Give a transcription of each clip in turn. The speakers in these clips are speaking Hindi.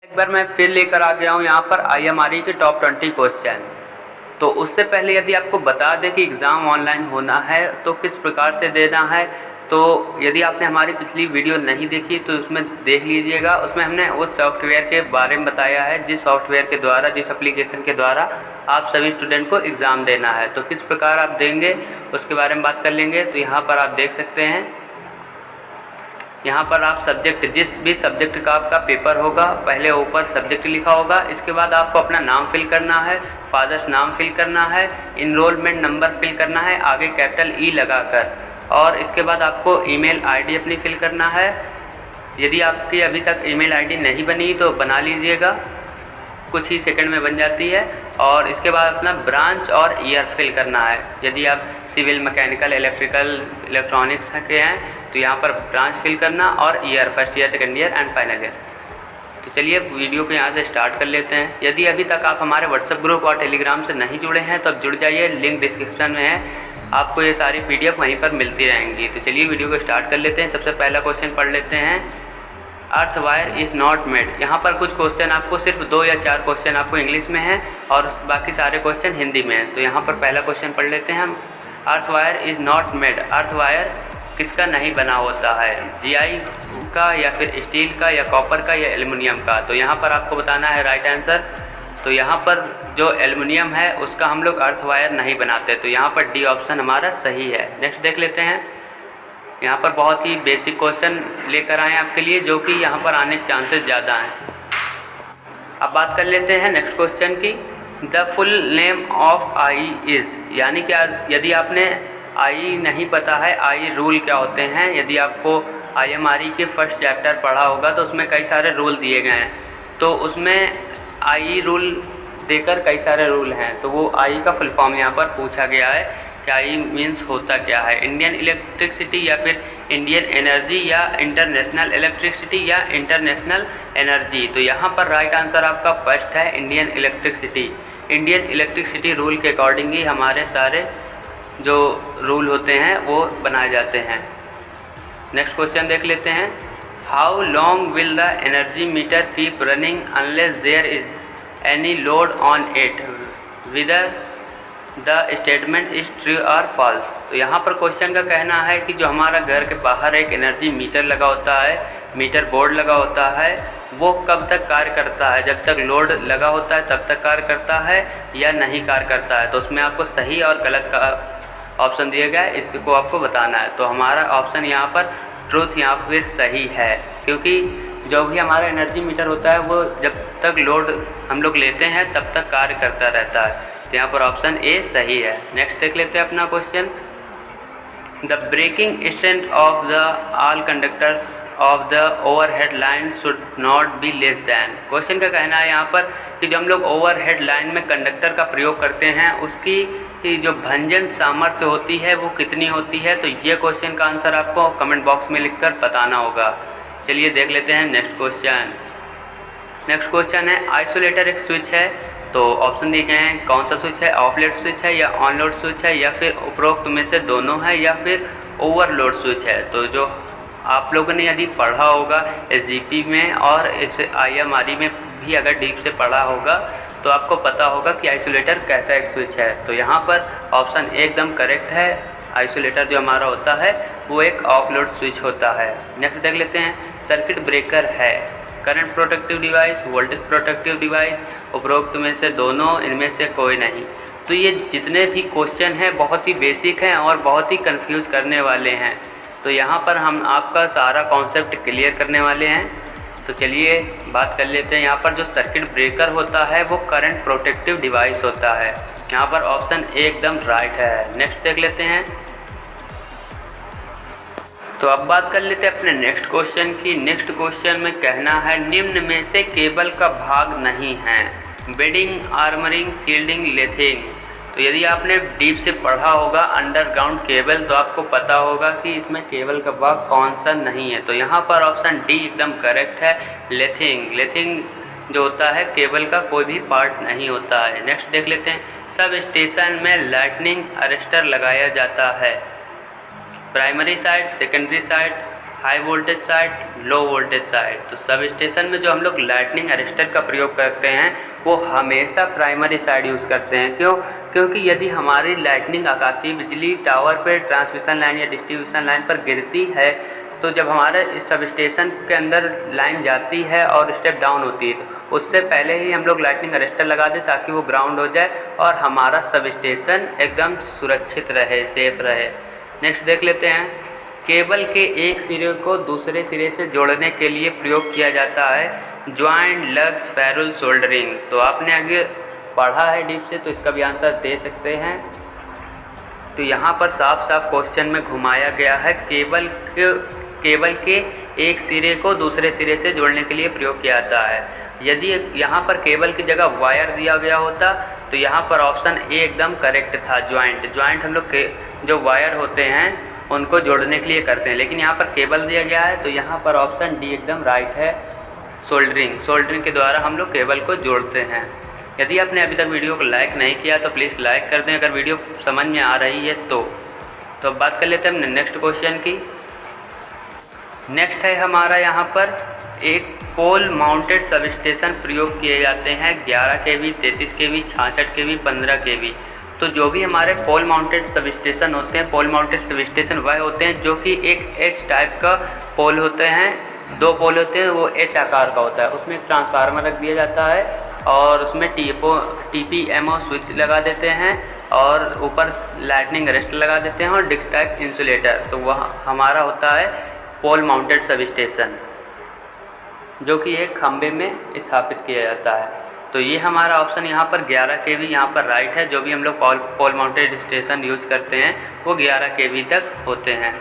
एक बार मैं फिर लेकर आ गया हूँ यहाँ पर IMRE के टॉप 20 क्वेश्चन। तो उससे पहले यदि आपको बता दें कि एग्ज़ाम ऑनलाइन होना है तो किस प्रकार से देना है, तो यदि आपने हमारी पिछली वीडियो नहीं देखी तो उसमें देख लीजिएगा। उसमें हमने उस सॉफ्टवेयर के बारे में बताया है जिस सॉफ्टवेयर के द्वारा, जिस एप्लीकेशन के द्वारा आप सभी स्टूडेंट को एग्ज़ाम देना है। तो किस प्रकार आप देंगे उसके बारे में बात कर लेंगे। तो यहाँ पर आप देख सकते हैं, यहाँ पर आप सब्जेक्ट, जिस भी सब्जेक्ट का आपका पेपर होगा, पहले ऊपर सब्जेक्ट लिखा होगा, इसके बाद आपको अपना नाम फिल करना है, फादर्स नाम फिल करना है, इनरोलमेंट नंबर फिल करना है आगे कैपिटल ई लगाकर, और इसके बाद आपको ईमेल आईडी अपनी फिल करना है। यदि आपकी अभी तक ईमेल आईडी नहीं बनी तो बना लीजिएगा, कुछ ही सेकंड में बन जाती है। और इसके बाद अपना ब्रांच और ईयर फिल करना है। यदि आप सिविल, मैकेनिकल, इलेक्ट्रिकल, इलेक्ट्रॉनिक्स के हैं तो यहाँ पर ब्रांच फिल करना और year, first year, second year and final year. तो चलिए वीडियो को यहाँ से स्टार्ट कर लेते हैं। यदि अभी तक आप हमारे व्हाट्सएप ग्रुप और टेलीग्राम से नहीं जुड़े हैं तो अब जुड़ जाइए, लिंक डिस्क्रिप्शन में है, आपको ये सारी PDF वहीं पर मिलती रहेंगी। तो चलिए वीडियो को स्टार्ट कर लेते हैं। सबसे पहला क्वेश्चन पढ़ लेते हैं, earth wire is not made. यहाँ पर कुछ क्वेश्चन आपको, सिर्फ 2 या 4 क्वेश्चन आपको इंग्लिश में है और बाकी सारे क्वेश्चन हिंदी में हैं। तो यहाँ पर पहला क्वेश्चन पढ़ लेते हैं हम, earth wire is not made. Earth wire किसका नहीं बना होता है, GI का या फिर स्टील का या कॉपर का या एल्युमिनियम का। तो यहाँ पर आपको बताना है राइट आंसर। तो यहाँ पर जो एल्युमिनियम है उसका हम लोग अर्थ वायर नहीं बनाते, तो यहाँ पर डी ऑप्शन हमारा सही है। नेक्स्ट देख लेते हैं, यहाँ पर बहुत ही बेसिक क्वेश्चन लेकर आए आपके लिए जो कि यहाँ पर आने के चांसेस ज़्यादा हैं। अब बात कर लेते हैं नेक्स्ट क्वेश्चन की, the full name of I is, यानी कि यदि आपने आई नहीं पता है, आई रूल क्या होते हैं। यदि आपको IMRE के फर्स्ट चैप्टर पढ़ा होगा तो उसमें कई सारे रूल दिए गए हैं, तो उसमें आई रूल देकर कई सारे रूल हैं। तो वो आई का फुल फॉर्म यहाँ पर पूछा गया है कि आई मीन्स होता क्या है, इंडियन इलेक्ट्रिसिटी या फिर इंडियन एनर्जी या इंटरनेशनल इलेक्ट्रिसिटी या इंटरनेशनल एनर्जी। तो यहाँ पर राइट आंसर आपका फर्स्ट है, Indian electricity. Indian electricity rule के अकॉर्डिंग ही हमारे सारे जो रूल होते हैं वो बनाए जाते हैं। नेक्स्ट क्वेश्चन देख लेते हैं, how long will the energy meter keep running unless there is any load on it, whether the statement is true और फॉल्स। तो यहाँ पर क्वेश्चन का कहना है कि जो हमारा घर के बाहर एक एनर्जी मीटर लगा होता है, मीटर बोर्ड लगा होता है, वो कब तक कार्य करता है, जब तक लोड लगा होता है तब तक कार्य करता है या नहीं कार्य करता है। तो उसमें आपको सही और गलत का ऑप्शन दिया गया है, इसको आपको बताना है। तो हमारा ऑप्शन यहाँ पर ट्रूथ यहाँ फिर सही है, क्योंकि जो भी हमारा एनर्जी मीटर होता है वो जब तक लोड हम लोग लेते हैं तब तक कार्य करता रहता है। तो यहाँ पर ऑप्शन ए सही है। नेक्स्ट देख लेते हैं अपना question, the breaking strength of the all conductors of the overhead line should not be less than. Question का कहना है यहाँ पर कि जो हम लोग ओवरहेड लाइन में कंडक्टर का प्रयोग करते हैं उसकी जो भंजन सामर्थ्य होती है वो कितनी होती है। तो ये क्वेश्चन का आंसर आपको कमेंट बॉक्स में लिखकर बताना होगा। चलिए देख लेते हैं नेक्स्ट क्वेश्चन। नेक्स्ट क्वेश्चन है, आइसोलेटर एक स्विच है, तो ऑप्शन दिए गए हैं, कौन सा स्विच है, ऑफलोड स्विच है या ऑनलोड स्विच है या फिर उपरोक्त में से दोनों है या फिर ओवरलोड स्विच है। तो जो आप लोगों ने यदि पढ़ा होगा SGP में और इस IMRE में भी अगर डीप से पढ़ा होगा तो आपको पता होगा कि आइसोलेटर कैसा एक स्विच है। तो यहाँ पर ऑप्शन एकदम करेक्ट है, आइसोलेटर जो हमारा होता है वो एक ऑफलोड स्विच होता है। नेक्स्ट देख लेते हैं, सर्किट ब्रेकर है, current protective device, voltage protective device, उपरोक्त में से दोनों, इनमें से कोई नहीं। तो ये जितने भी क्वेश्चन हैं बहुत ही बेसिक हैं और बहुत ही कंफ्यूज करने वाले हैं। तो यहाँ पर हम आपका सारा कॉन्सेप्ट क्लियर करने वाले हैं। तो चलिए बात कर लेते हैं, यहाँ पर जो सर्किट ब्रेकर होता है वो करंट प्रोटेक्टिव डिवाइस होता है। यहाँ पर ऑप्शन एकदम राइट है। नेक्स्ट देख लेते हैं, तो अब बात कर लेते हैं अपने नेक्स्ट क्वेश्चन की। नेक्स्ट क्वेश्चन में कहना है, निम्न में से केबल का भाग नहीं है, बेडिंग, आर्मरिंग, शील्डिंग, लेथिंग। तो यदि आपने डीप से पढ़ा होगा अंडरग्राउंड केबल तो आपको पता होगा कि इसमें केबल का भाग कौन सा नहीं है। तो यहाँ पर ऑप्शन डी एकदम करेक्ट है, लेथिंग। लेथिंग जो होता है केबल का कोई भी पार्ट नहीं होता है। नेक्स्ट देख लेते हैं, सब स्टेशन में लाइटनिंग अरेस्टर लगाया जाता है, primary side, secondary side, high voltage side, low voltage side. तो सब स्टेशन में जो हम लोग लाइटनिंग अरेस्टर का प्रयोग करते हैं वो हमेशा प्राइमरी साइड यूज़ करते हैं। क्यों? क्योंकि यदि हमारी लाइटनिंग आकाशीय बिजली टावर पर, ट्रांसमिशन लाइन या डिस्ट्रीब्यूशन लाइन पर गिरती है, तो जब हमारे इस सब स्टेशन के अंदर लाइन जाती है और स्टेप डाउन होती है, तो उससे पहले ही हम लोग लाइटनिंग अरेस्टर लगा दें ताकि वो ग्राउंड हो जाए और हमारा सब स्टेशन एकदम सुरक्षित रहे, सेफ रहे। नेक्स्ट देख लेते हैं, केबल के एक सिरे को दूसरे सिरे से जोड़ने के लिए प्रयोग किया जाता है ज्वाइंट, लग्स, फेरुल, सोल्डरिंग। तो आपने आगे पढ़ा है डीप से, तो इसका भी आंसर दे सकते हैं। तो यहाँ पर साफ साफ क्वेश्चन में घुमाया गया है केबल के एक सिरे को दूसरे सिरे से जोड़ने के लिए प्रयोग किया जाता है। यदि यहाँ पर केबल की जगह वायर दिया गया होता तो यहाँ पर ऑप्शन ए एकदम करेक्ट था, ज्वाइंट हम लोग के जो वायर होते हैं उनको जोड़ने के लिए करते हैं, लेकिन यहाँ पर केबल दिया गया है तो यहाँ पर ऑप्शन डी एकदम राइट है, सोल्डरिंग के द्वारा हम लोग केबल को जोड़ते हैं। यदि आपने अभी तक वीडियो को लाइक नहीं किया तो प्लीज़ लाइक कर दें अगर वीडियो समझ में आ रही है तो। अब बात कर लेते हैं हमने नेक्स्ट क्वेश्चन की। नेक्स्ट है हमारा यहाँ पर एक पोल माउंटेड सब स्टेशन प्रयोग किए जाते हैं 11 kV, 33 kV, 66 kV, 15 kV। तो जो भी हमारे पोल माउंटेड सब स्टेशन होते हैं, पोल माउंटेड सब स्टेशन वह होते हैं जो कि एक एच टाइप का पोल होते हैं, 2 पोल होते हैं, वो एच आकार का होता है। उसमें एक ट्रांसफार्मर रख दिया जाता है और उसमें TPMO स्विच लगा देते हैं और ऊपर लाइटनिंग अरेस्टर लगा देते हैं और डिस्क टाइप इंसुलेटर। तो वह हमारा होता है पोल माउंटेड सब स्टेशन, जो कि एक खंबे में स्थापित किया जाता है। तो ये हमारा ऑप्शन यहाँ पर 11 kV यहाँ पर राइट है। जो भी हम लोग पोल माउंटेड स्टेशन यूज करते हैं वो 11 kV तक होते हैं।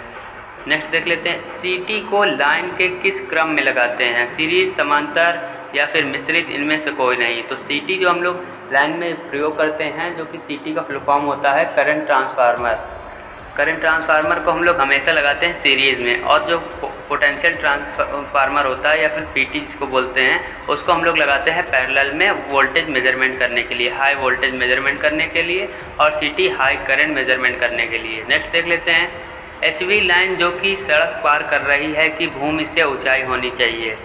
नेक्स्ट देख लेते हैं, सीटी को लाइन के किस क्रम में लगाते हैं, सीरीज, समांतर या फिर मिश्रित, इनमें से कोई नहीं। तो सीटी जो हम लोग लाइन में प्रयोग करते हैं, जो कि सीटी का फुल फॉर्म होता है करंट ट्रांसफार्मर को हम लोग हमेशा लगाते हैं सीरीज़ में, और जो पोटेंशियल ट्रांसफार्मर होता है या फिर पीटी जिसको बोलते हैं, उसको हम लोग लगाते हैं पैरेलल में वोल्टेज मेजरमेंट करने के लिए, हाई वोल्टेज मेजरमेंट करने के लिए, और सीटी हाई करंट मेजरमेंट करने के लिए। नेक्स्ट देख लेते हैं, एचवी लाइन जो कि सड़क पार कर रही है कि भूमि से ऊंचाई होनी चाहिए।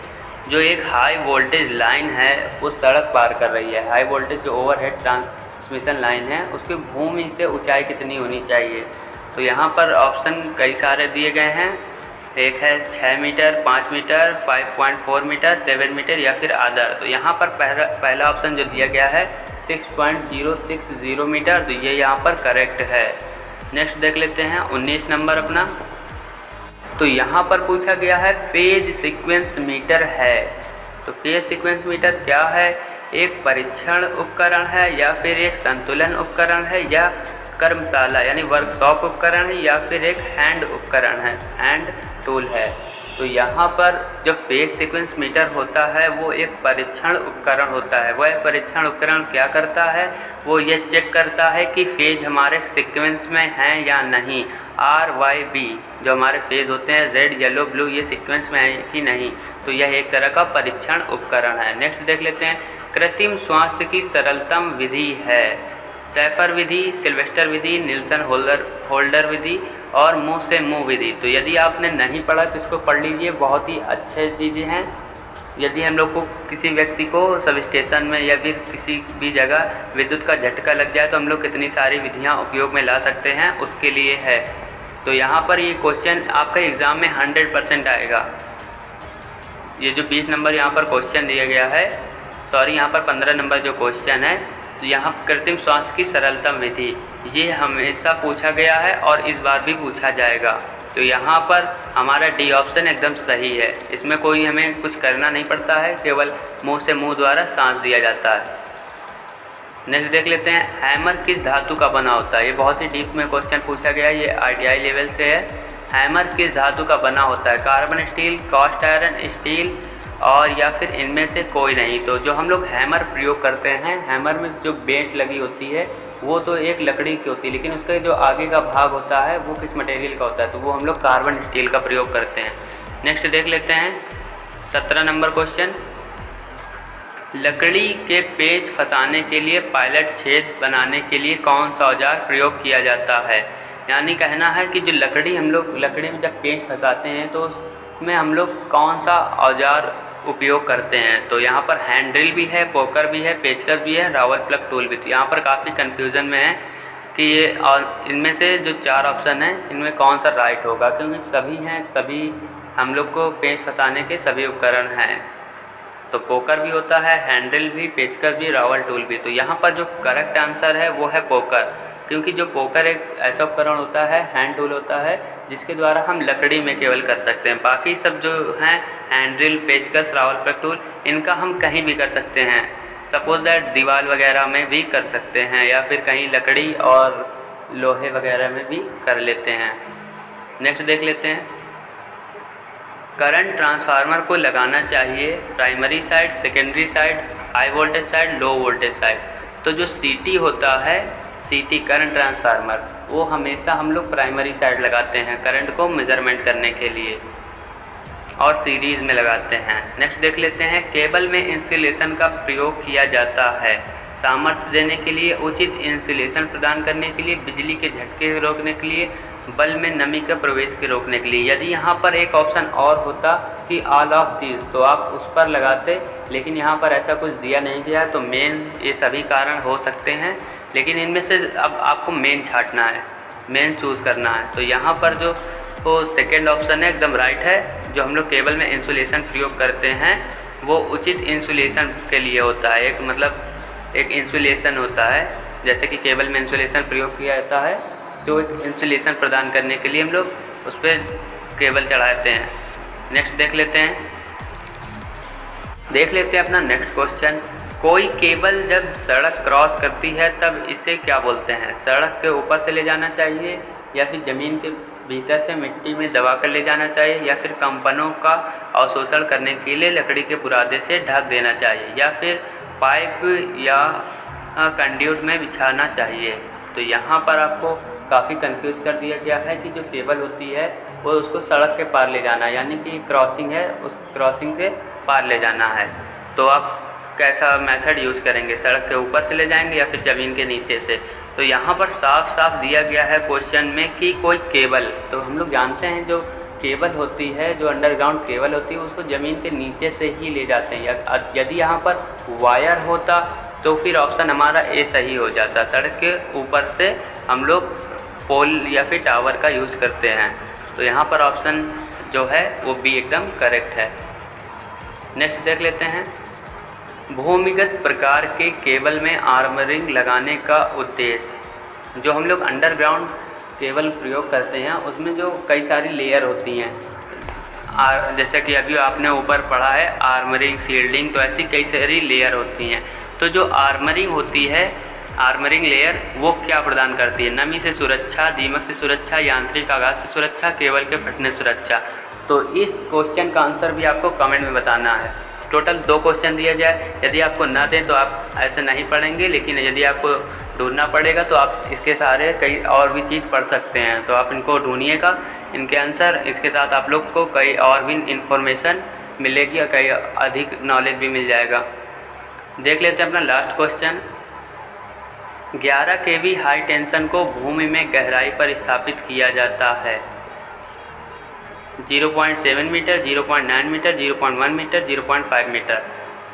जो एक हाई वोल्टेज लाइन है वो सड़क पार कर रही है, हाई वोल्टेज जो ओवरहेड ट्रांसमिशन लाइन है उसकी भूमि से ऊंचाई कितनी होनी चाहिए। तो यहाँ पर ऑप्शन कई सारे दिए गए हैं, एक है 6 मीटर, 5 मीटर, 5.4 मीटर, 7 मीटर या फिर अदर। तो यहाँ पर पहला ऑप्शन जो दिया गया है 6.060 मीटर, तो ये यहाँ पर करेक्ट है। नेक्स्ट देख लेते हैं 19 नंबर अपना। तो यहाँ पर पूछा गया है फेज सीक्वेंस मीटर है। तो फेज सीक्वेंस मीटर क्या है, एक परीक्षण उपकरण है या फिर एक संतुलन उपकरण है या कर्मशाला यानी वर्कशॉप उपकरण है या फिर एक हैंड उपकरण है, हैंड टूल है। तो यहाँ पर जो फेज सीक्वेंस मीटर होता है वो एक परीक्षण उपकरण होता है। वह परीक्षण उपकरण क्या करता है, वो ये चेक करता है कि फेज हमारे सीक्वेंस में हैं या नहीं। RYB जो हमारे फेज होते हैं, रेड, येलो, ब्लू, ये सीक्वेंस में है कि नहीं। तो यह एक तरह का परीक्षण उपकरण है। नेक्स्ट देख लेते हैं, कृत्रिम स्वास्थ्य की सरलतम विधि है सैफर विधि, सिल्वेस्टर विधि, निल्सन होल्डर विधि और मुंह से मुंह विधि। तो यदि आपने नहीं पढ़ा तो इसको पढ़ लीजिए, बहुत ही अच्छे चीज़ें हैं। यदि हम लोग को किसी व्यक्ति को सब स्टेशन में या फिर किसी भी जगह विद्युत का झटका लग जाए तो हम लोग कितनी सारी विधियां उपयोग में ला सकते हैं, उसके लिए है। तो यहाँ पर ये क्वेश्चन आपका एग्ज़ाम में 100% आएगा। ये जो 20 नंबर यहाँ पर क्वेश्चन दिया गया है, सॉरी यहाँ पर 15 नंबर जो क्वेश्चन है, तो यहाँ कृत्रिम स्वास्थ्य की सरलतम विधि ये हमेशा पूछा गया है और इस बार भी पूछा जाएगा। तो यहाँ पर हमारा डी ऑप्शन एकदम सही है, इसमें कोई हमें कुछ करना नहीं पड़ता है, केवल मुंह से मुंह द्वारा सांस दिया जाता है। नेक्स्ट देख लेते हैं, हैमर किस धातु का बना होता है। ये बहुत ही डीप में क्वेश्चन पूछा गया है, ये ITI लेवल से है। हैमर किस धातु का बना होता है, carbon steel, cast iron steel और या फिर इनमें से कोई नहीं। तो जो हम लोग हैमर प्रयोग करते हैं, हैमर में जो बेंट लगी होती है वो तो एक लकड़ी की होती है, लेकिन उसका जो आगे का भाग होता है वो किस मटेरियल का होता है, तो वो हम लोग कार्बन स्टील का प्रयोग करते हैं। नेक्स्ट देख लेते हैं 17 नंबर क्वेश्चन, लकड़ी के पेच फंसाने के लिए पायलट छेद बनाने के लिए कौन सा औजार प्रयोग किया जाता है। यानी कहना है कि जो लकड़ी हम लोग लकड़ी में जब पेच फंसाते हैं तो में हम लोग कौन सा औजार उपयोग करते हैं। तो यहाँ पर हैंड ड्रिल भी है, पोकर भी है, पेचकस भी है, रावल प्लग टूल भी। तो यहाँ पर काफ़ी कन्फ्यूज़न में है कि ये और इनमें से जो 4 ऑप्शन हैं इनमें कौन सा राइट होगा, क्योंकि सभी हैं, सभी हम लोग को पेंच फंसाने के सभी उपकरण हैं। तो पोकर भी होता है, हैंडल भी, पेचकस भी, रावल टूल भी। तो यहाँ पर जो करेक्ट आंसर है वो है पोकर, क्योंकि जो पोकर एक ऐसा उपकरण होता है, हैंड टूल होता है, जिसके द्वारा हम लकड़ी में केवल कर सकते हैं। बाकी सब जो हैं हैंडल, पेचकस, रावल प्लग टूल, इनका हम कहीं भी कर सकते हैं। सपोज दैट दीवार वगैरह में भी कर सकते हैं, या फिर कहीं लकड़ी और लोहे वगैरह में भी कर लेते हैं। नेक्स्ट देख लेते हैं, करंट ट्रांसफार्मर को लगाना चाहिए primary side, secondary side, high voltage side, low voltage side. तो जो सीटी होता है, सीटी करंट ट्रांसफार्मर, वो हमेशा हम लोग प्राइमरी साइड लगाते हैं करंट को मेज़रमेंट करने के लिए, और सीरीज़ में लगाते हैं। नेक्स्ट देख लेते हैं, केबल में इंसुलेशन का प्रयोग किया जाता है सामर्थ्य देने के लिए, उचित इंसुलेशन प्रदान करने के लिए, बिजली के झटके रोकने के लिए, बल्ब में नमी का प्रवेश के रोकने के लिए। यदि यहाँ पर एक ऑप्शन और होता कि ऑल ऑफ दीज, तो आप उस पर लगाते, लेकिन यहाँ पर ऐसा कुछ दिया नहीं गया। तो मेन ये सभी कारण हो सकते हैं, लेकिन इनमें से अब आपको मेन छांटना है, मेन चूज़ करना है। तो यहाँ पर जो वो सेकेंड ऑप्शन है एकदम राइट है। जो हम लोग केबल में इंसुलेशन प्रयोग करते हैं वो उचित इंसुलेशन के लिए होता है। एक मतलब एक इंसुलेशन होता है, जैसे कि केबल में इंसुलेशन प्रयोग किया जाता है, तो एक इंसुलेशन प्रदान करने के लिए हम लोग उस पर केबल चढ़ाते हैं। नेक्स्ट देख लेते हैं अपना नेक्स्ट क्वेश्चन, कोई केबल जब सड़क क्रॉस करती है तब इसे क्या बोलते हैं। सड़क के ऊपर से ले जाना चाहिए, या फिर ज़मीन के भीतर से मिट्टी में दबा कर ले जाना चाहिए, या फिर कंपनों का अवशोषण करने के लिए लकड़ी के बुरादे से ढक देना चाहिए, या फिर पाइप या कंड्यूट में बिछाना चाहिए। तो यहाँ पर आपको काफ़ी कंफ्यूज कर दिया गया है कि जो केबल होती है वो उसको सड़क के पार ले जाना है, यानी कि क्रॉसिंग है, उस क्रॉसिंग के पार ले जाना है। तो आप कैसा मेथड यूज़ करेंगे, सड़क के ऊपर से ले जाएंगे या फिर ज़मीन के नीचे से। तो यहाँ पर साफ साफ दिया गया है क्वेश्चन में कि कोई केबल, तो हम लोग जानते हैं जो केबल होती है, जो अंडरग्राउंड केबल होती है, उसको ज़मीन के नीचे से ही ले जाते हैं। यदि यहाँ पर वायर होता तो फिर ऑप्शन हमारा ए सही हो जाता, सड़क के ऊपर से हम लोग पोल या फिर टावर का यूज़ करते हैं। तो यहाँ पर ऑप्शन जो है वो बी एकदम करेक्ट है। नेक्स्ट देख लेते हैं, भूमिगत प्रकार के केबल में आर्मरिंग लगाने का उद्देश्य। जो हम लोग अंडरग्राउंड केबल प्रयोग करते हैं उसमें जो कई सारी लेयर होती हैं, जैसे कि अभी आपने ऊपर पढ़ा है आर्मरिंग, शील्डिंग, तो ऐसी कई सारी लेयर होती हैं। तो जो आर्मरिंग होती है, आर्मरिंग लेयर, वो क्या प्रदान करती है, नमी से सुरक्षा, दीमक से सुरक्षा, यांत्रिक आघात से सुरक्षा, केबल के फटने से सुरक्षा। तो इस क्वेश्चन का आंसर भी आपको कमेंट में बताना है। टोटल 2 क्वेश्चन दिया जाए, यदि आपको ना दें तो आप ऐसे नहीं पढ़ेंगे, लेकिन यदि आपको ढूंढना पड़ेगा तो आप इसके सहारे कई और भी चीज़ पढ़ सकते हैं। तो आप इनको ढूंढिएगा, इनके आंसर, इसके साथ आप लोग को कई और भी इन्फॉर्मेशन मिलेगी और कई अधिक नॉलेज भी मिल जाएगा। देख लेते हैं अपना last question, 11 kV high tension को भूमि में गहराई पर स्थापित किया जाता है। 0.7 मीटर, 0.9 मीटर, 0.1 मीटर, 0.5 मीटर।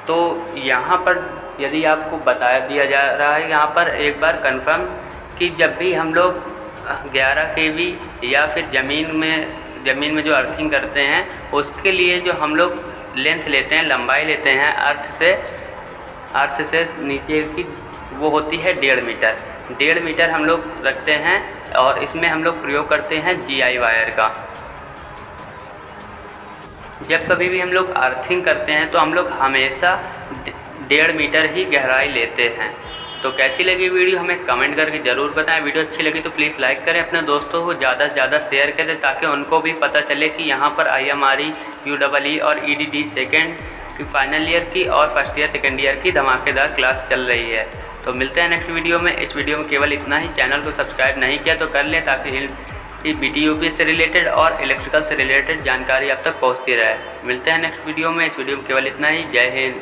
तो यहाँ पर यदि आपको बता दिया जा रहा है यहाँ पर एक बार कंफर्म कि जब भी हम लोग 11 kV या फिर ज़मीन में जो अर्थिंग करते हैं उसके लिए जो हम लोग लेंथ लेते हैं, लंबाई लेते हैं अर्थ से नीचे की, वो होती है 1.5 मीटर। 1.5 मीटर हम लोग रखते हैं और इसमें हम लोग प्रयोग करते हैं GI वायर का। जब कभी भी हम लोग अर्थिंग करते हैं तो हम लोग हमेशा 1.5 मीटर ही गहराई लेते हैं। तो कैसी लगी वीडियो हमें कमेंट करके ज़रूर बताएं। वीडियो अच्छी लगी तो प्लीज़ लाइक करें, अपने दोस्तों को ज़्यादा से ज़्यादा शेयर करें ताकि उनको भी पता चले कि यहाँ पर IMRE, UEE और EDD सेकेंड की फाइनल ईयर की और फर्स्ट ईयर सेकेंड ईयर की धमाकेदार क्लास चल रही है। तो मिलते हैं नेक्स्ट वीडियो में। इस वीडियो में केवल इतना ही, चैनल को सब्सक्राइब नहीं किया तो कर लें ताकि BT से रिलेटेड और इलेक्ट्रिकल से रिलेटेड जानकारी आप तक पहुँचती रहे। मिलते हैं नेक्स्ट वीडियो में। इस वीडियो में केवल इतना ही। जय हिंद।